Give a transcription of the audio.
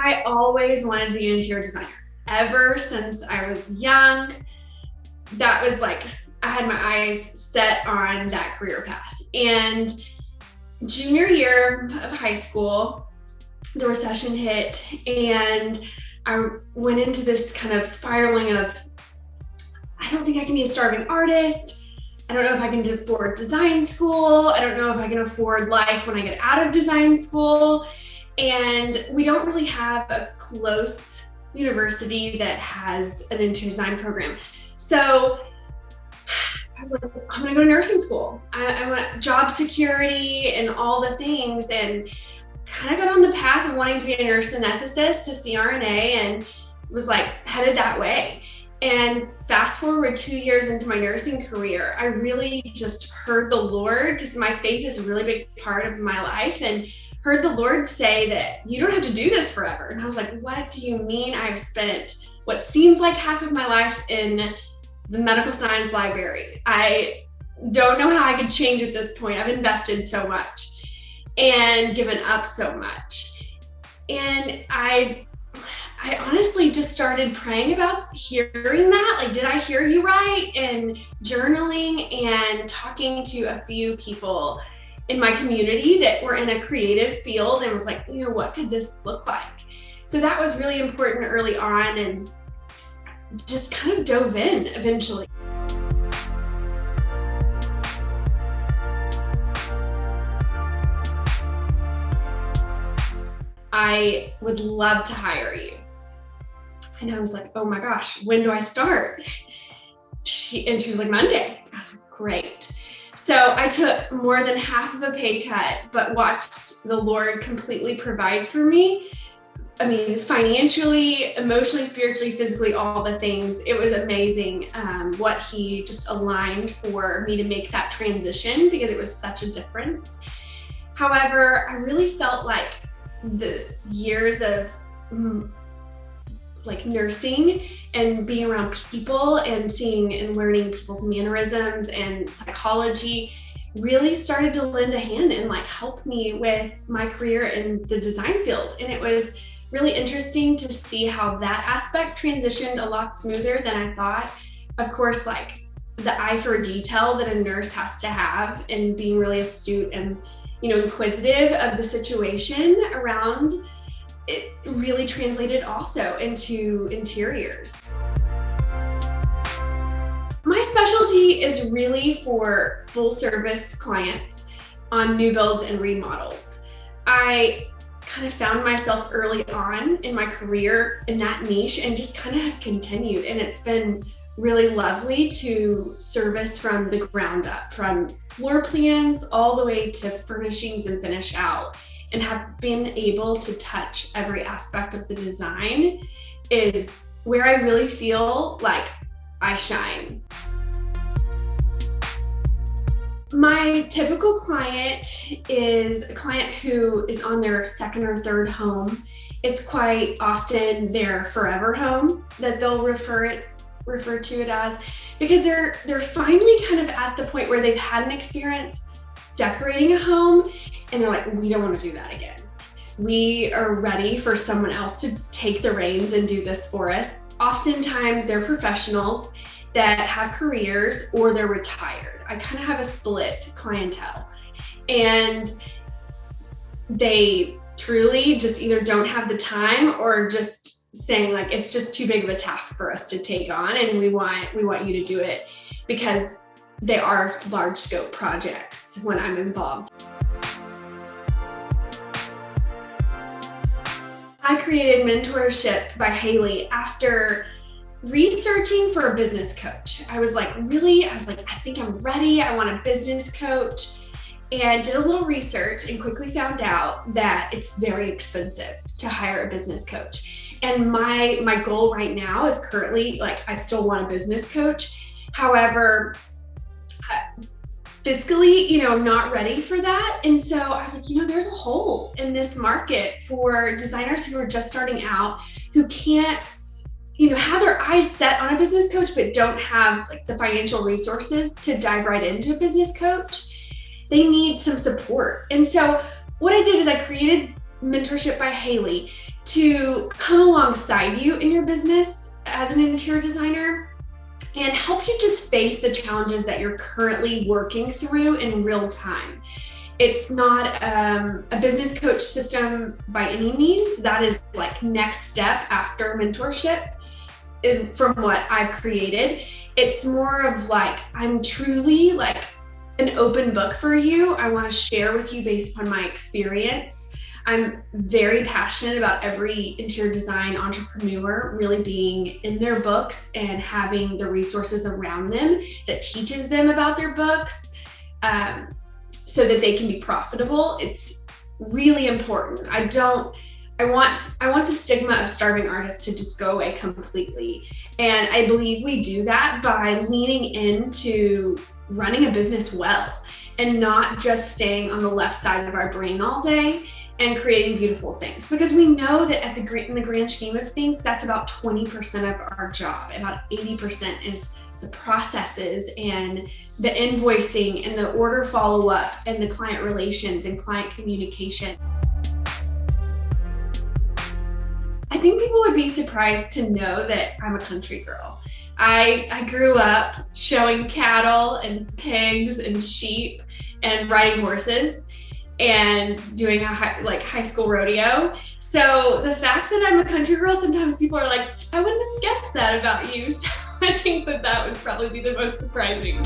I always wanted to be an interior designer. Ever since I was young, that was like, I had my eyes set on that career path. And junior year of high school, the recession hit, and I went into this kind of spiraling of, I don't think I can be a starving artist. I don't know if I can afford design school. I don't know if I can afford life when I get out of design school. And we don't really have a close university that has an interior design program. So I was like, I'm gonna go to nursing school. I want job security and all the things, and kind of got on the path of wanting to be a nurse anesthetist, to CRNA, and was like headed that way. And fast forward 2 years into my nursing career, I really just heard the Lord, because my faith is a really big part of my life, and heard the Lord say that you don't have to do this forever. And I was like, what do you mean? I've spent what seems like half of my life in the medical science library. I don't know how I could change at this point. I've invested so much and given up so much. And I honestly just started praying about hearing that. Like, did I hear you right? And journaling and talking to a few people in my community that were in a creative field, and was like, you know, what could this look like? So that was really important early on, and just kind of dove in eventually. I would love to hire you. And I was like, oh my gosh, when do I start? She was like, Monday. I was like, great. So I took more than half of a pay cut, but watched the Lord completely provide for me. I mean, financially, emotionally, spiritually, physically, all the things. It was amazing what he just aligned for me to make that transition, because it was such a difference. However, I really felt like the years of like nursing and being around people and seeing and learning people's mannerisms and psychology really started to lend a hand and like help me with my career in the design field. And it was really interesting to see how that aspect transitioned a lot smoother than I thought. Of course, like the eye for detail that a nurse has to have, and being really astute and, you know, inquisitive of the situation around it, really translated also into interiors. My specialty is really for full service clients on new builds and remodels. I kind of found myself early on in my career in that niche, and just kind of have continued. And it's been really lovely to service from the ground up, from floor plans all the way to furnishings and finish out, and have been able to touch every aspect of the design is where I really feel like I shine. My typical client is a client who is on their second or third home. It's quite often their forever home that they'll refer to it as, because they're finally kind of at the point where they've had an experience decorating a home, and they're like, we don't want to do that again. We are ready for someone else to take the reins and do this for us. Oftentimes they're professionals that have careers, or they're retired. I kind of have a split clientele, and they truly just either don't have the time, or just saying like, it's just too big of a task for us to take on, and we want you to do it, because they are large scope projects when I'm involved. I created Mentorship by Hailey after researching for a business coach. I was like, I think I'm ready. I want a business coach, and did a little research and quickly found out that it's very expensive to hire a business coach. And my goal right now is currently, like, I still want a business coach. However, fiscally, you know, not ready for that. And so I was like, you know, there's a hole in this market for designers who are just starting out, who can't, you know, have their eyes set on a business coach, but don't have like the financial resources to dive right into a business coach. They need some support. And so what I did is I created Mentorship by Hailey to come alongside you in your business as an interior designer and help you just face the challenges that you're currently working through in real time. It's not a business coach system by any means. That is like next step after mentorship is from what I've created. It's more of like, I'm truly like an open book for you. I want to share with you based upon my experience. I'm very passionate about every interior design entrepreneur really being in their books and having the resources around them that teaches them about their books so that they can be profitable. It's really important. I want the stigma of starving artists to just go away completely. And I believe we do that by leaning into running a business well and not just staying on the left side of our brain all day and creating beautiful things. Because we know that in the grand scheme of things, that's about 20% of our job. About 80% is the processes and the invoicing and the order follow-up and the client relations and client communication. I think people would be surprised to know that I'm a country girl. I grew up showing cattle and pigs and sheep and riding horses and doing a high school rodeo. So the fact that I'm a country girl, sometimes people are like, I wouldn't have guessed that about you. So I think that would probably be the most surprising.